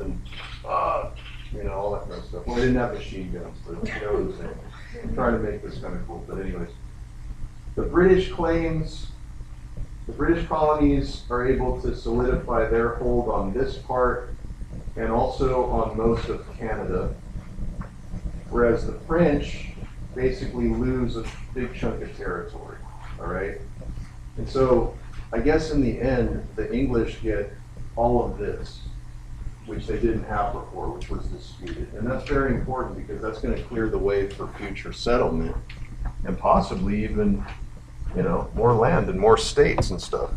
and all that kind of stuff. Well, they didn't have machine guns, but you know what I'm saying. I'm trying to make this kind of cool, but anyways. The British claims the British colonies are able to solidify their hold on this part and also on most of Canada, whereas the French basically lose a big chunk of territory, all right? And so I guess in the end, the English get all of this, which they didn't have before, which was disputed. And that's very important because that's going to clear the way for future settlement and possibly even, more land and more states and stuff.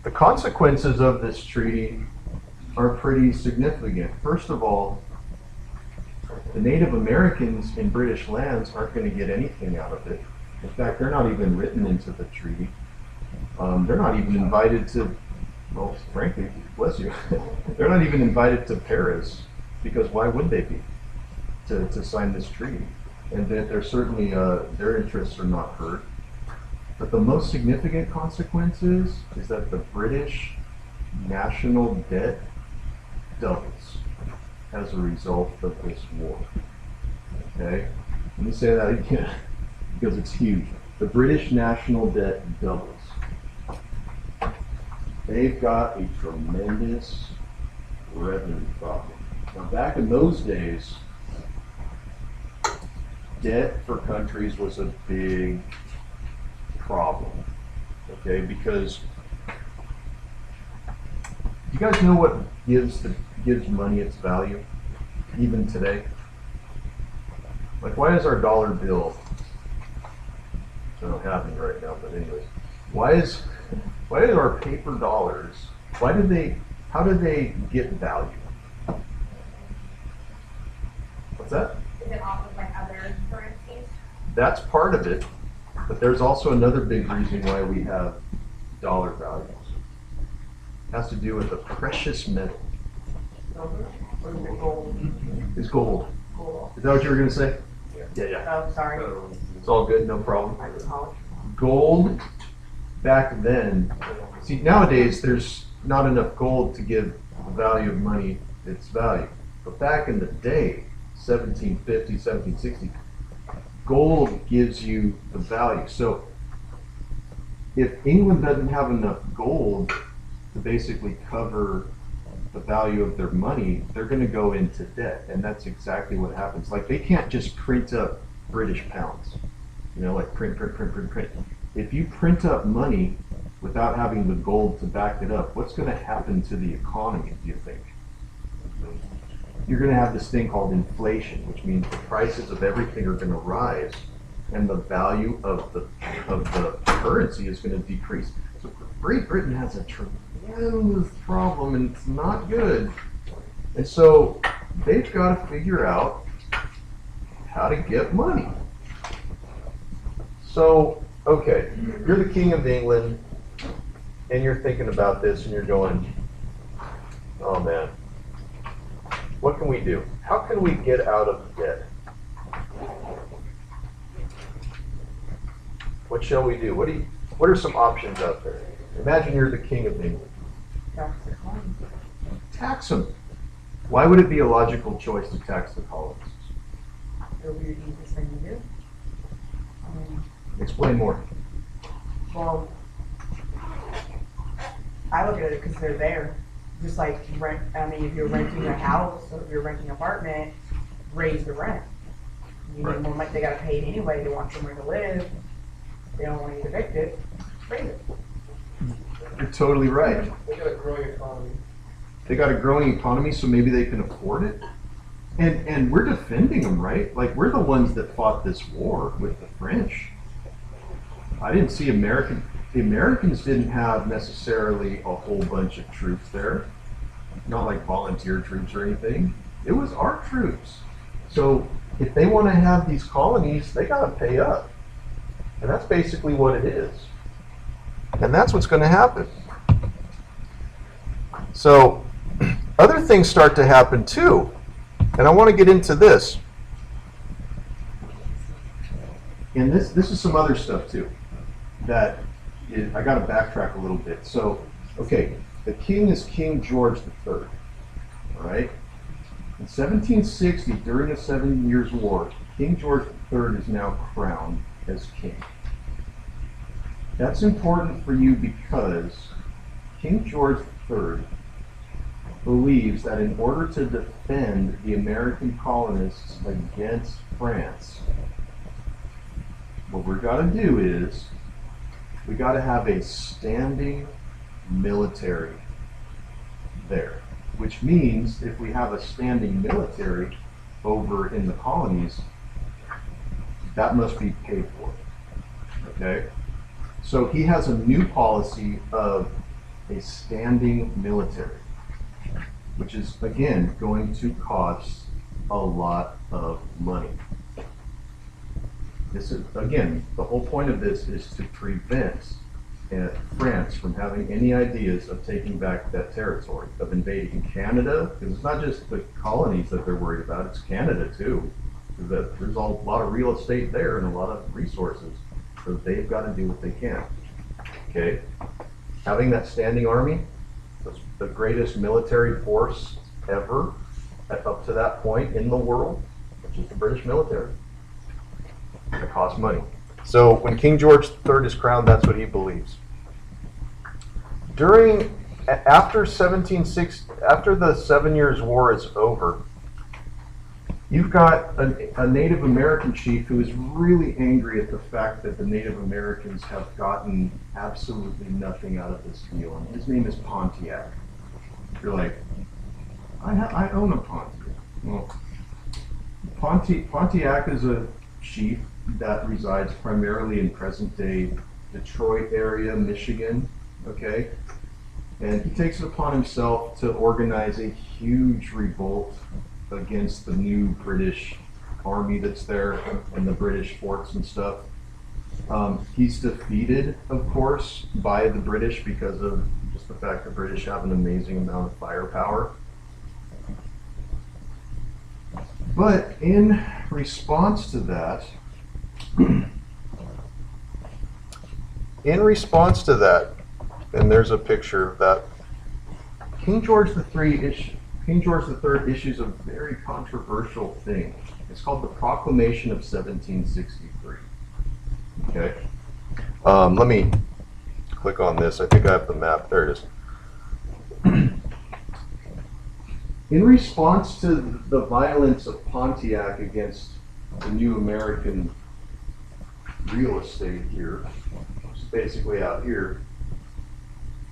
The consequences of this treaty are pretty significant. First of all, the Native Americans in British lands aren't going to get anything out of it. In fact, they're not even written into the treaty. They're not even invited to, well, frankly, bless you, they're not even invited to Paris, because why would they be to sign this treaty? And they're certainly, their interests are not hurt. But the most significant consequences is that the British national debt doubles as a result of this war. Okay? Let me say that again, because it's huge. The British national debt doubles. They've got a tremendous revenue problem. Now, back in those days, debt for countries was a big problem, okay? Because you guys know what gives money its value, even today? Like, why is our dollar bill? I don't have any right now, but anyways, why are our paper dollars? How do they get value? What's that? Is it off of like other currencies? That's part of it, but there's also another big reason why we have dollar values. It has to do with a precious metal. It's gold. Is that what you were going to say? Yeah. Oh, sorry. It's all good, no problem. I apologize. Gold, back then, see, nowadays there's not enough gold to give the value of money its value. But back in the day, 1750, 1760, gold gives you the value. So if England doesn't have enough gold to basically cover the value of their money, they're going to go into debt. And that's exactly what happens. Like, they can't just print up British pounds, like print. If you print up money without having the gold to back it up, what's going to happen to the economy, do you think? You're going to have this thing called inflation, which means the prices of everything are going to rise and the value of the currency is going to decrease. So Great Britain has a tremendous problem, and it's not good. And so they've got to figure out how to get money. So, okay, you're the King of England, and you're thinking about this, and you're going, oh man, what can we do? How can we get out of debt? What shall we do? What are some options out there? Imagine you're the King of England. Tax the colonies. Tax them. Why would it be a logical choice to tax the colonists? It would be the easiest thing to do. Explain more. Well, I look at it because they're there. Just like rent, if you're renting a house or if you're renting an apartment, raise the rent. You need more money, they gotta pay it anyway, they want somewhere to live. They don't want to get evicted, raise it. You're totally right. They got a growing economy. They got a growing economy, so maybe they can afford it. And we're defending them, right? Like, we're the ones that fought this war with the French. I didn't see the Americans didn't have necessarily a whole bunch of troops there. Not like volunteer troops or anything. It was our troops. So if they want to have these colonies, they got to pay up. And that's basically what it is. And that's what's going to happen. So other things start to happen too. And I want to get into this. And this is some other stuff too. I got to backtrack a little bit. So, okay, The king is King George III, all right? In 1760, during the 7 Years' War, King George III is now crowned as king. That's important for you because King George III believes that in order to defend the American colonists against France, what we've got to do is we got to have a standing military there, which means if we have a standing military over in the colonies, that must be paid for. Okay? So he has a new policy of a standing military, which is, again, going to cost a lot of money. This is, again, the whole point of this is to prevent France from having any ideas of taking back that territory, of invading Canada, because it's not just the colonies that they're worried about, it's Canada too. There's a lot of real estate there and a lot of resources, so they've got to do what they can. Okay? Having that standing army, the greatest military force ever, up to that point in the world, which is the British military, it costs money. So when King George III is crowned, that's what he believes. After the 7 Years' War is over, you've got a Native American chief who is really angry at the fact that the Native Americans have gotten absolutely nothing out of this deal, and his name is Pontiac. You're like, I own a Pontiac. Well, Pontiac is a chief that resides primarily in present-day Detroit area, Michigan, okay? And he takes it upon himself to organize a huge revolt against the new British army that's there and the British forts and stuff. He's defeated, of course, by the British because of just the fact the British have an amazing amount of firepower. But in response to that, and there's a picture of that, King George III issues a very controversial thing. It's called the Proclamation of 1763. Okay, let me click on this. I think I have the map. There it is. In response to the violence of Pontiac against the new American real estate here, which is basically out here,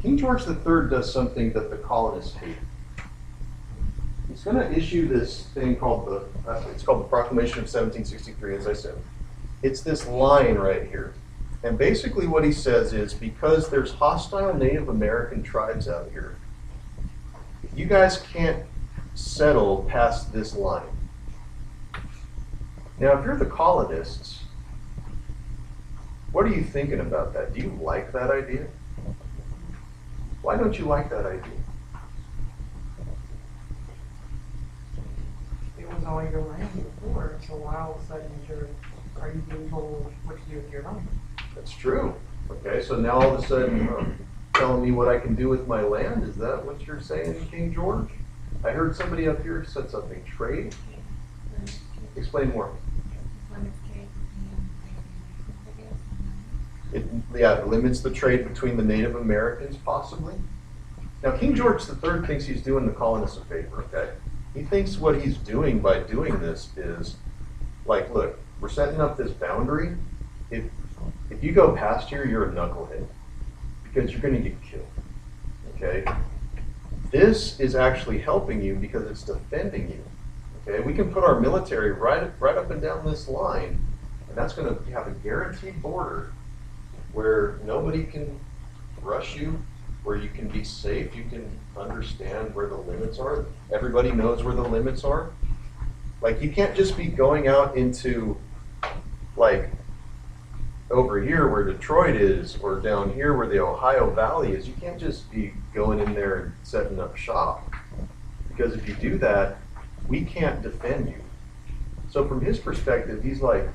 King George III does something that the colonists hate. He's going to issue this thing called the Proclamation of 1763, as I said. It's this line right here. And basically what he says is, because there's hostile Native American tribes out here, you guys can't settle past this line. Now, if you're the colonists, what are you thinking about that? Do you like that idea? Why don't you like that idea? It was all your land before, so why all of a sudden are you being told what to do with your land? That's true. Okay, so now all of a sudden telling me what I can do with my land? Is that what you're saying, King George? I heard somebody up here said something. Trade? Explain more. It limits the trade between the Native Americans, possibly. Now, King George III thinks he's doing the colonists a favor, okay? He thinks what he's doing by doing this is, like, look, we're setting up this boundary. If you go past here, you're a knucklehead, because you're going to get killed, okay? This is actually helping you because it's defending you, okay? We can put our military right up and down this line, and that's going to have a guaranteed border where nobody can rush you, where you can be safe, you can understand where the limits are. Everybody knows where the limits are. Like, you can't just be going out into, like, over here where Detroit is, or down here where the Ohio Valley is. You can't just be going in there and setting up shop. Because if you do that, we can't defend you. So from his perspective, he's like,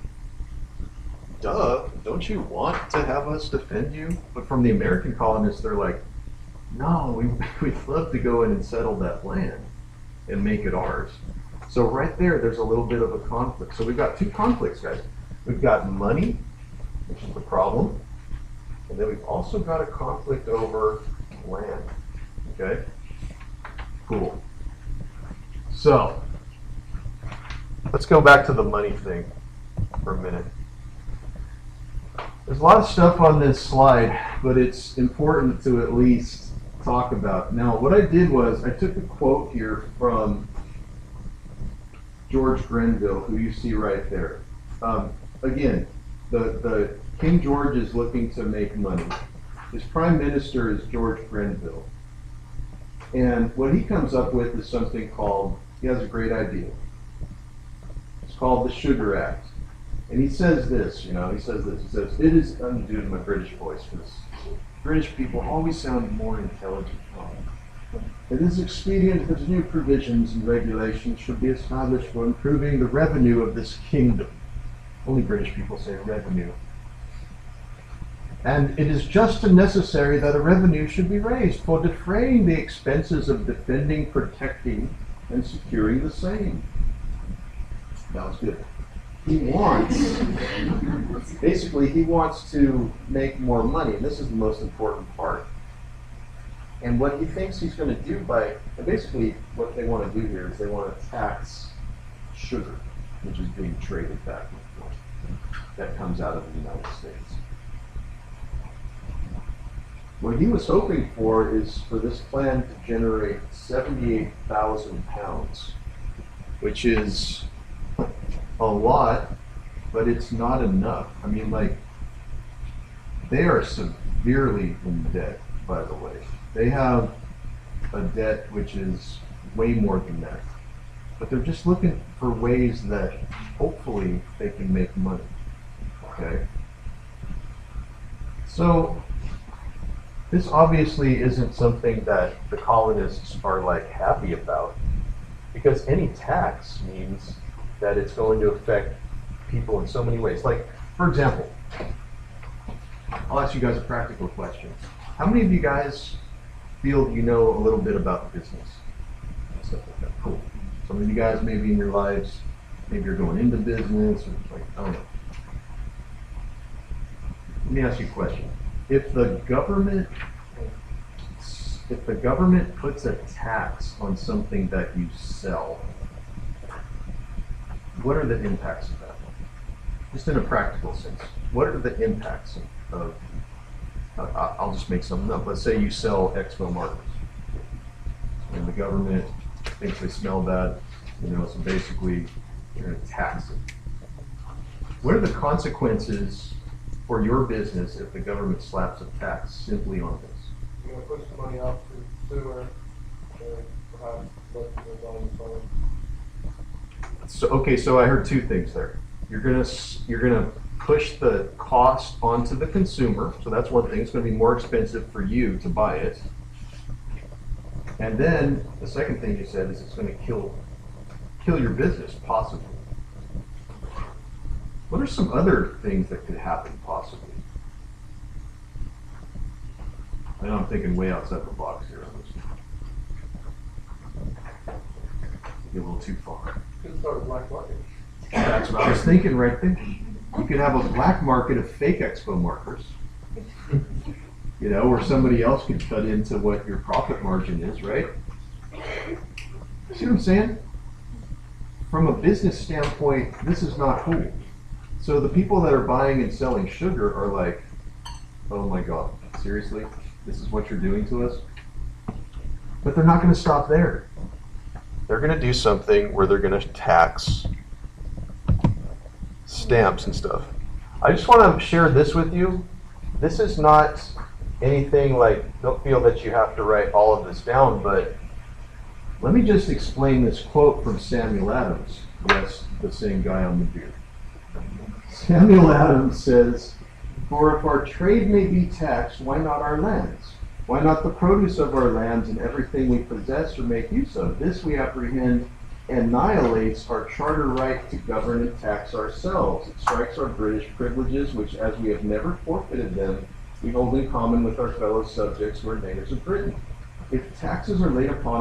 duh, don't you want to have us defend you? But from the American colonists, they're like, No, we'd love to go in and settle that land and make it ours. So right there's a little bit of a conflict. So we've got two conflicts, guys. We've got money, which is the problem, and then we've also got a conflict over land. Okay? Cool. So, let's go back to the money thing for a minute. There's a lot of stuff on this slide, but it's important to at least talk about. Now, what I did was I took a quote here from George Grenville, who you see right there. Again, the King George is looking to make money. His prime minister is George Grenville. And what he comes up with is something called, he has a great idea. It's called the Sugar Act. And he says this, he says, it is, I'm doing my British voice, because British people always sound more intelligent. It is expedient that new provisions and regulations should be established for improving the revenue of this kingdom. Only British people say revenue. And it is just and necessary that a revenue should be raised for defraying the expenses of defending, protecting, and securing the same. That was good. He wants to make more money. And this is the most important part. And what he thinks he's going to do basically what they want to do here is they want to tax sugar, which is being traded back and forth. That comes out of the United States. What he was hoping for is for this plan to generate 78,000 pounds, which is a lot, but it's not enough. I mean, they are severely in debt, by the way. They have a debt which is way more than that. But they're just looking for ways that hopefully they can make money. Okay? So, this obviously isn't something that the colonists are happy about, because any tax means that it's going to affect people in so many ways. For example, I'll ask you guys a practical question. How many of you guys feel you know a little bit about the business? Stuff like that. Cool. Some of you guys maybe in your lives, maybe you're going into business, or I don't know. Let me ask you a question. If the government puts a tax on something that you sell, what are the impacts of that? Just in a practical sense, what are the impacts of I'll just make something up. Let's say you sell Expo markers, and the government thinks they smell bad, so basically you're going to tax it. What are the consequences for your business if the government slaps a tax simply on this? You're going to push the money out to sewer and perhaps let people go on the phone. So I heard two things there. You're gonna push the cost onto the consumer, so that's one thing. It's going to be more expensive for you to buy it. And then the second thing you said is it's going to kill your business, possibly. What are some other things that could happen, possibly? I know I'm thinking way outside the box here on this. Get a little too far. Could start a black market. That's what I was thinking right there. You could have a black market of fake Expo markers, where somebody else could cut into what your profit margin is, right? See what I'm saying? From a business standpoint, this is not cool. So the people that are buying and selling sugar are like, oh my God, seriously? This is what you're doing to us? But they're not going to stop there. They're going to do something where they're going to tax stamps and stuff. I just want to share this with you. This is not anything don't feel that you have to write all of this down, but let me just explain this quote from Samuel Adams. Yes, the same guy on the beard. Samuel Adams says, "For if our trade may be taxed, why not our lands? Why not the produce of our lands and everything we possess or make use of? This we apprehend annihilates our charter right to govern and tax ourselves. It strikes our British privileges, which as we have never forfeited them, we hold in common with our fellow subjects who are natives of Britain. If taxes are laid upon